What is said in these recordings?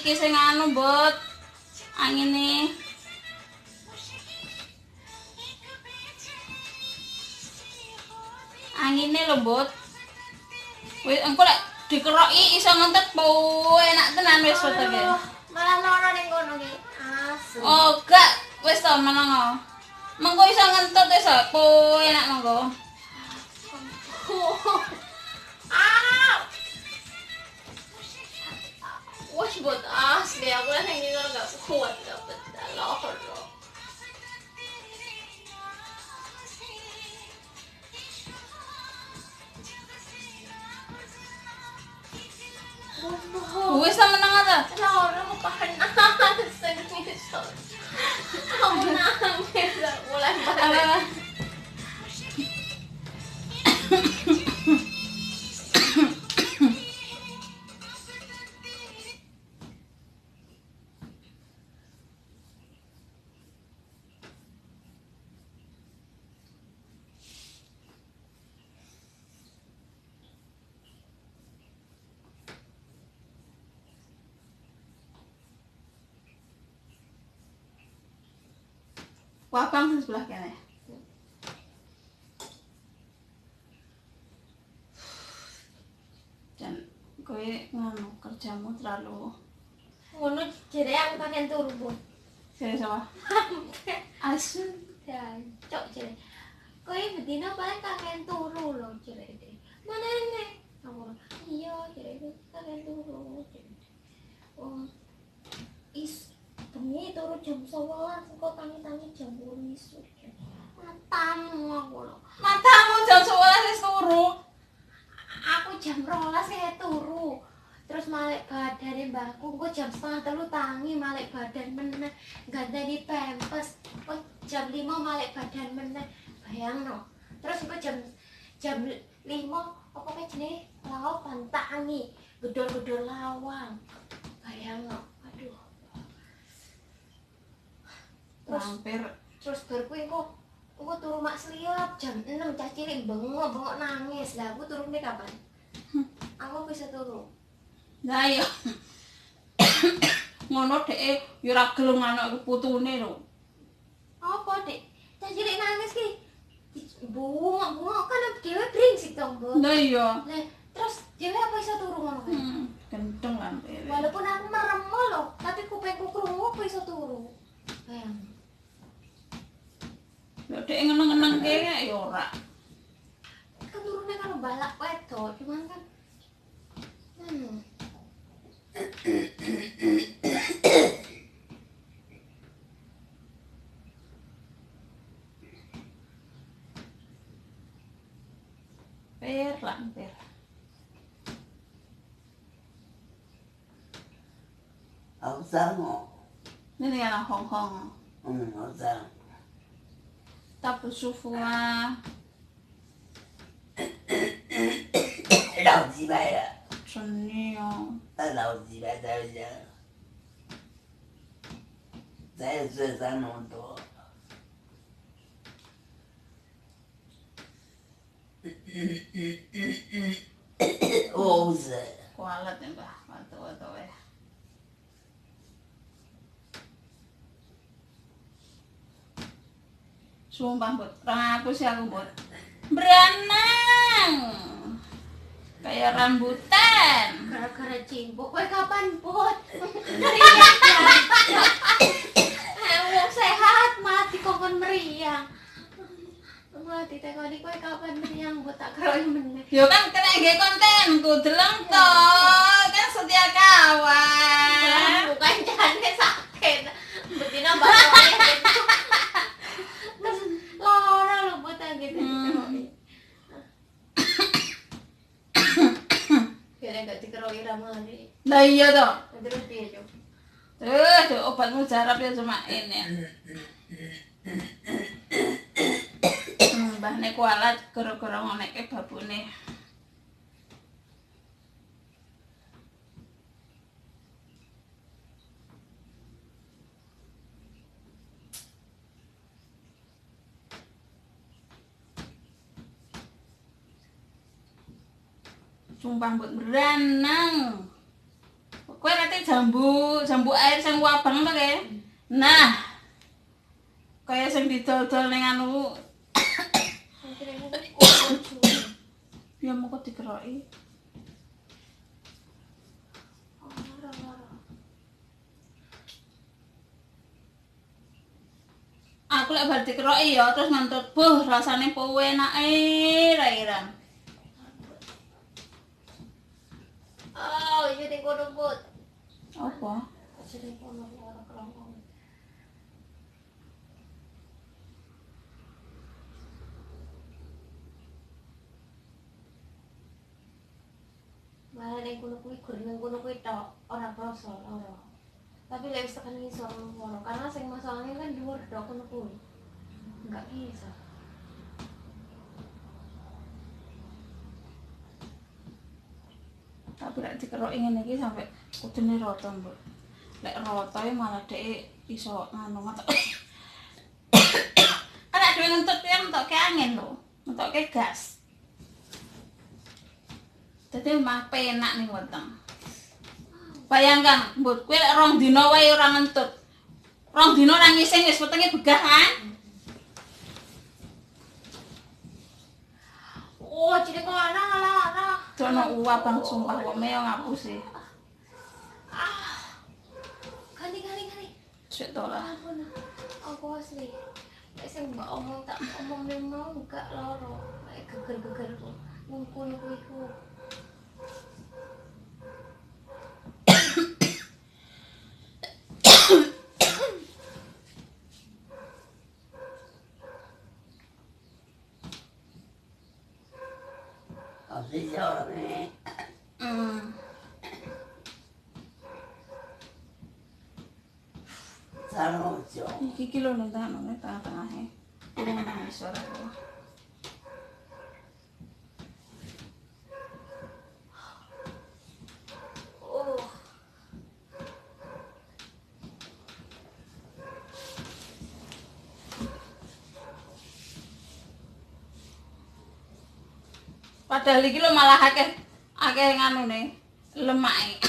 iki sing anu, Mbut. Angine. Angine lho, Mbut. Wis engko lek dikeroki iso ngentet po enak tenan wis wetenge. Malah loro ning kono ki. Asu. Oh, gak wis to meneng. Mengko iso ngentut wis po enak mengko. Ah. Wah, buat asli aku lah yang ini nggak kuat dapet loro. Wis to meneng ta? Loro mau panas sengit. Aku nangis mulai balik. Wabang sing sebelah kene. Dan kowe ngono kerjamu terlalu Ngono jere aku kakek turu, Bu. serius apa? Asu. Ya, cok jere. Kowe bedino paling kakek turu lho jere. Mana ini? Aku iya jere kakek turu. Oh. Bengi turu jam 11 kok tangi-tangi jam 10 isuk. Matamu aku lho. Matamu jam 11 wis turu. Aku jam 12 kayak turu. Terus malik badane mbahku engko jam 2:30 tangi malik badan meneh. Ganteni pempes. Kok jam 5 malik badan meneh. Bayangno. Terus engko jam 5 apa kae jenenge? Lawan tangi. Gedor-gedor lawang. Bayangno. Aduh. Terus bar kuwi engko turu mak seliop jam 6 cah cilik bengok nangis. Lah aku turune kapan? Aku bisa turu. Lah iya. Ngono dhek yo ora gelem anak putune lho. Apa, Dik? Cah cilik nangis ki. Bungok kan dhewe brengsek to, Mbok. Lah iya. Lah, terus dhewe apa iso turu ngono kae? Gendeng kan dhewe. Walaupun aku merem lho, tapi kupingku krungu apa iso turu. Bayang. Yo dhek ngeneng-ngeneng kene yo ora. Kan turune kalau balak wedok, cuman kan Per. Hậu sáng ngộ. Ini kan Hong. Hậu sáng. Tak bersyukur lah. Đầu gì bay à? Senio. Đầu gì bay sao giờ? Saya sudah sana untuk. Oh, saya. Kualat ya Mbah, watu ya. Sumpah Bud, aku sih aku Bud. Berenang. Kayak rambutan. gara-gara cimbuk. Kowe kapan, Bot? Meriang ya. Wong sehat malah dikongkon meriang. Wah, ditekoni kowe kapan meriang, Bot tak keroy meneh. Yo kan kena nge kontenku deleng to, kan setia kawan. Bukan jane sakit. Betina basoe. Terus lara lho Bot gitu. Kira enggak dikeroki ramane. Lah iya to. Terus piye, Cuk? Tuh obat mujarab ya cuma ini. Mbahne kualat gara-gara ngoneke babune. Sumpah buat berenang. Kowe ngerti jambu air sing abang to kae. Nah. Kaya sing didol-dol ning anu. Akhirnya aku Ya moko dikeroki. Aku lek bar dikeroki ya terus ngentut, "Buh, rasane po enake ra irang." Oh, jadi kono kut. Apa? Jadi kono ora kerongkong. Malah ning kono kuwi gur ning kono kuwi tok, ora krasa lara. Tapi lek wis tekan ngisor ngono, karena sing masalahnya kan dhuwur tok kono kuwi. Enggak bisa. Tapi lek dikeroki ngene iki sampe kudune rata, Mbok. Lek rata ya malah dhek iso nganu metok. Ana dhewe ngentut ya metokke angin lho, metokke gas. Dadi mah penak ning weteng. Bayangkan, Mbok, kowe lek 2 dina wae ora ngentut. 2 dina ora ngising wis wetenge begah kan? Oh, jadi kok ana. Jono uap bang sumpah kok meo ngapusi. Ganti. Sik to lah. Aku asli. Lek sing mbak omong tak omong mau enggak loro. Lek geger-geger kok. Ngungkul kuwi ku. Así ya nih. Sanojo. Iki ki lho nang tengah-tengahe. Kurang nang isor aku. Oh. Padahal iki lho malah akeh nganune lemake.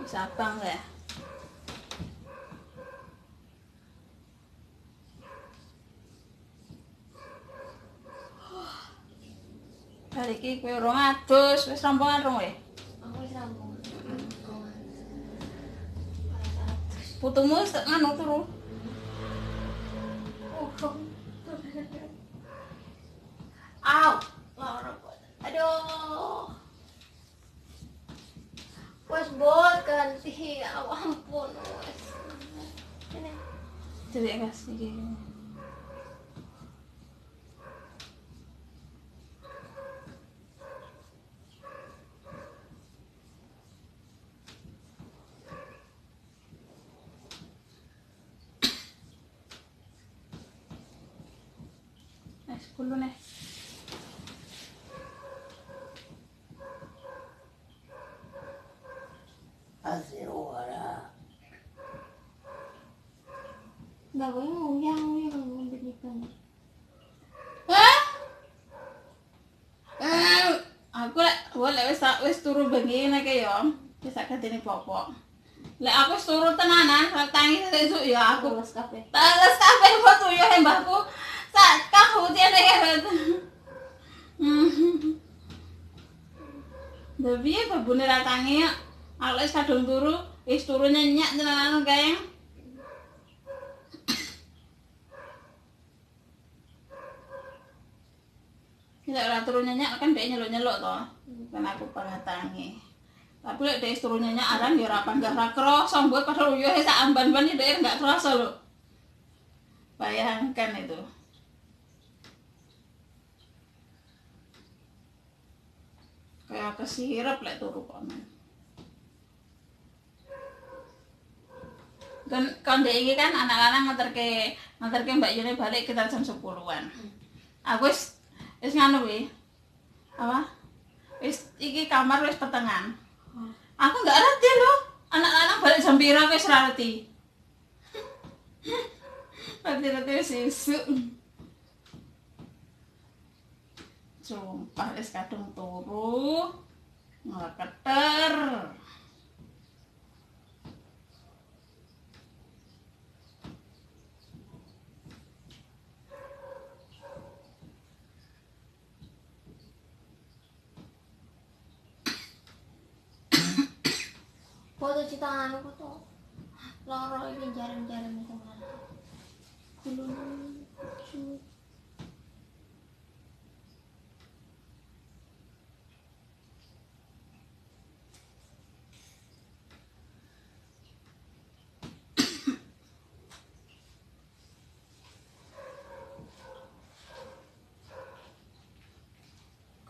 Sabang ya. Hari iki kowe urung adus, wis rampungan rong we. Aku wis rampung. Putumu wis nganu turu. Au, lara kok. Aduh. Wes bol ganti, ampun wes. Ini. Jadi kasih iki. Kulo nih. Así ahora. Enggak boleh nguyang begitu. Hah? Aku lek wis turu bengi nek ya, wis sak katene popok. Lek aku wis turu tenanan, tangi sesuk ya aku Les kafe. les kabeh foto yo mbahku. Sak kahu tiene kan. Tapi ya babune ra tangi ya. Aku wis kadung turu, wis turu nyenyak tenanan kae. Nek ora turu nyenyak kan dhek nyeluk-nyeluk to. Kan aku pangatangi. Tapi lek dhek turu nyenyak aran ya ora panggah ra krasa, mbok padahal yo sak amban-amban dhek enggak krasa lho. Bayangkan itu. Kayak kesirep lek turu kono. Dan kondek iki kan anak-anak nganterke Mbak Yune balik kita jam 10-an. Aku wis nganu kuwi. Apa? Wis iki kamar wis petengan. Aku enggak ngerti lho. Anak-anak balik jam pira aku wis ora ngerti. Ngerti wis sesuk. Sumpah wis kadung turu. Ngleketer. Foto citaan aku tuh loro ini jarang-jarang kemana. Kulun lucu.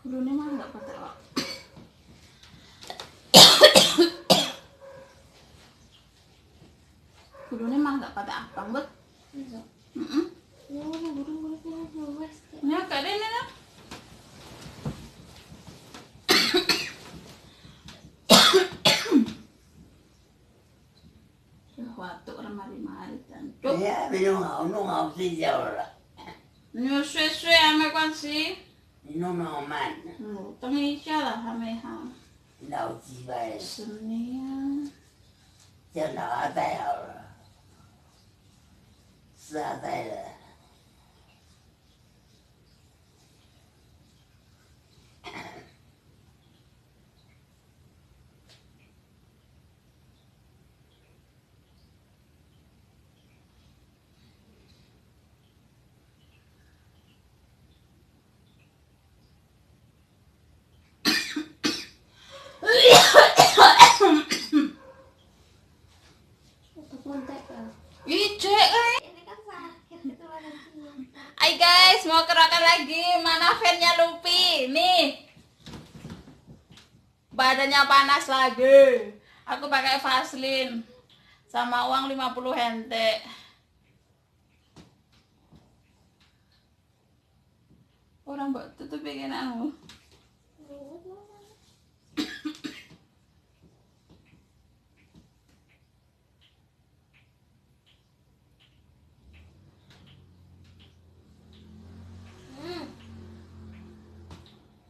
Gulune mah enggak patek kok. Gulune mah enggak patek abang, Bet. Iya. Heeh. Ya udah burung wes. Ya gak ada ini lah. Waktu orang mari-mari dan cuk. Ya, minum ngau睡觉了， Nyusui-sui ame kan sih. 你弄弄慢呢， Tengi isya lah ame ha. 老鸡掰， Seni 叫老二带好了，是二带的。 Untuk montek ya. Ijek kan. Ini kan sakit itu ada sini. Hai guys, mau kerokan lagi. Mana fannya Lupi? Nih. Badannya panas lagi. Aku pakai Vaseline sama uang 50 hente. Orang mbak tutup bikin anu.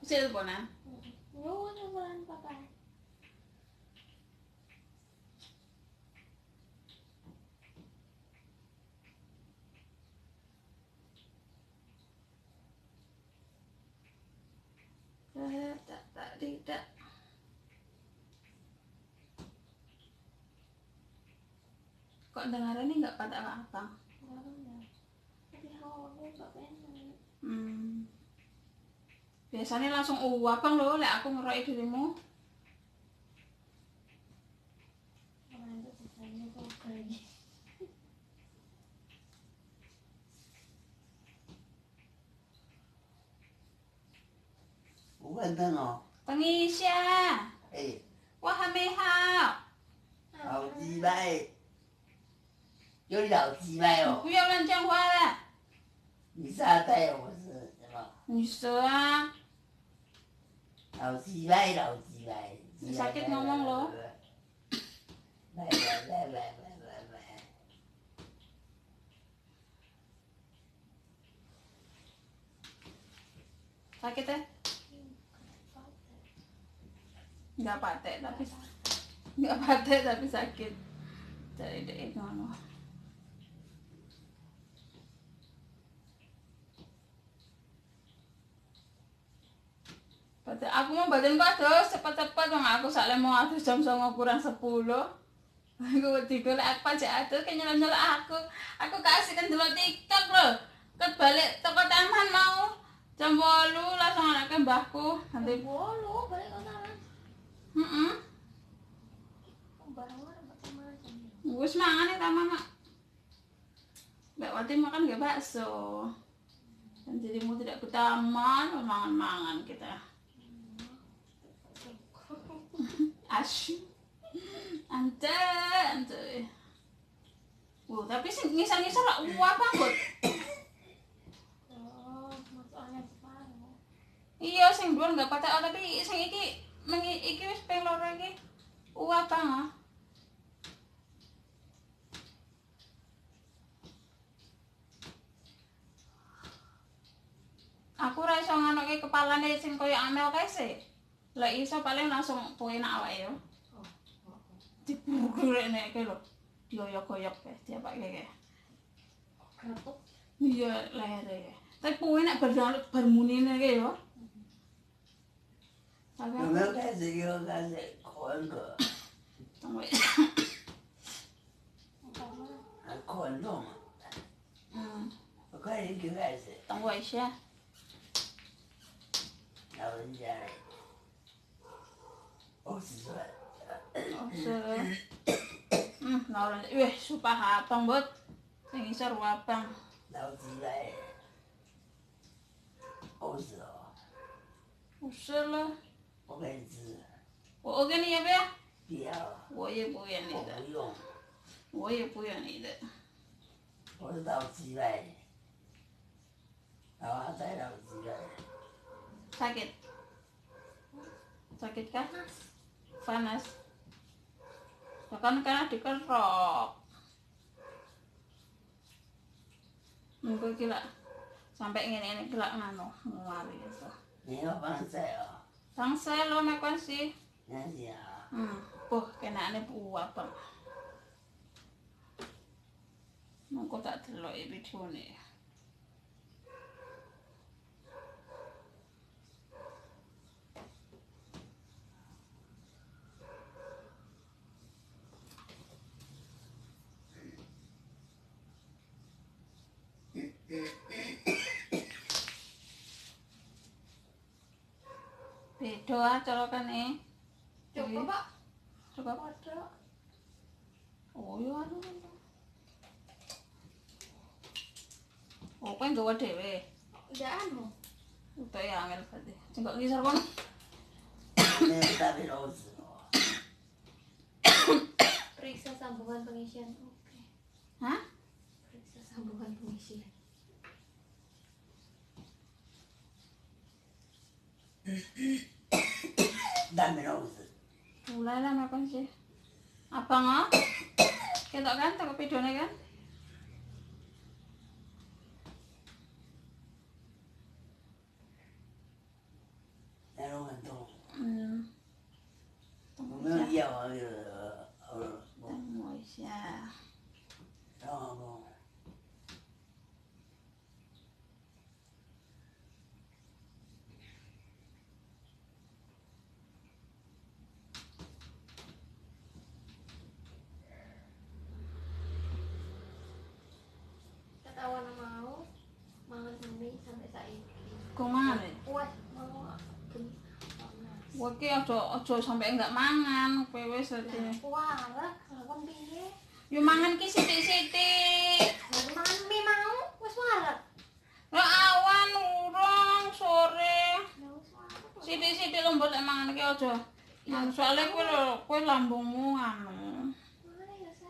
Bisa teleponan. Yo, bulan papa. Tidak. Kok dengarannya nggak pada apa-apa? Tapi hawa aku gak pengen. Biasanya langsung abang loh, lek aku ngeroki dirimu. Kemarin tuh sisanya tuh lagi.五分钟哦， Pengisya. 哎， Wah, hamehao. 老鸡掰，有老鸡掰哦， Buyao lan chang hua la. 你是二代，我是什么？ Bisa. 老鸡掰，老鸡掰。 Sakit ngomong loh. 来。 Sakit ya? Nggak patek tapi sakit. Jadi deh ngono. Aku mau badanku aduh cepet-cepet wong aku sak lemo aduh jam 09.00 kurang 10. Aku wedi golek apa aja aduh kayak nyelok-nyelok aku. Aku kasih kan delok TikTok lho. Ket balik toko taman mau jam 8 langsung anaknya mbahku nanti Bolu balik ke taman. heeh. Barang-barang bagaimana sih? Wis mangan nek taman mak. Mbak Wati makan gak bakso. Dan dirimu tidak ke taman, mangan-mangan kita. Asyik. Ante. Tapi sing ngisor-ngisor lak apa, Bot? Oh, masalahnya separuh. Iya, sing dhuwur enggak patek tapi sing iki iki wis ping loro iki. Apa ah? Aku ora iso iso nganoke kepalane sing koyo Amel kae sih. Lah iso paling langsung penak awake yo. Dibugrek-nek lho. Dioyok-oyok kae diapake kae. Kretuk. Iya lehere. Tapi penak bar munine kae yo. Tapi有没有开始给我开始困个？ tunggu. 还困动嘛？ 我快点就开始， Tunggu Aisyah. 老人家嘞，50岁， Naon weh supah abang bot. Sing isor abang. 老鸡来，50哦， Usah lah. 我给你吃， 我给你要不要？不要，我也不要你我的，不用，我也不要你的。我是老鸡来，老阿仔老鸡来， Sakit? Sakit kah? Panas. Bahkan karena dikerok. Mungkin gila sampai ini gila ngano ngari itu. 你要放菜哦， Bangsa lo makan sih. 那行啊， Kena ane buah bang. Mungkin tak delok video nih. Beda colokane. Coba Pak. Coba. Waduh. Oh iya anu. Oh, kowe nggawa dhewe. Udah anu. Udah ya angel berarti. Cengkok ngisor kono. 那个大肥肉子哦， Periksa sambungan pengisian. Oke. Hah? Periksa sambungan pengisian.大肥肉子， Mulai lah makan sih. Abang ah? Ketok kan toko videone kan? Ketahuan mau mangan mie sampai saiki. Kumaha? Wes mau geni. Kowe ki aja sampe enggak mangan, kowe wis dadi. Walah, lakon piye? Yo mangan ki sithik-sithik. Lah mangan mie mau wis warak. Lah awan urung sore. Lah wis warak. Sithik-sithik lho mbok lek mangan ki aja. Soale kowe lambungmu anu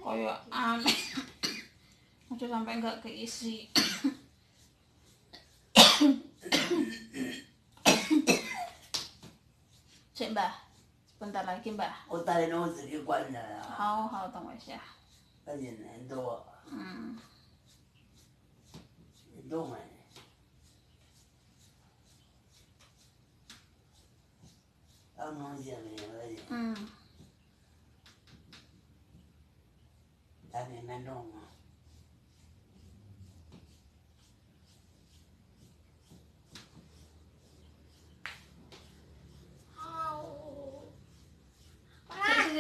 koyo aneh. Aja sampe enggak keisi. Cek Mbah, sebentar lagi Mbah. 我大肥肉子给关着了，好好，等我一下。而且人多，嗯，人多嘛，当东西没有而且嗯，大肥蛮重啊，Au.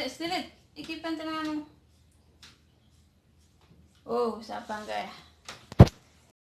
Sedikit, iki penting anu. Oh, siapa enggak ya?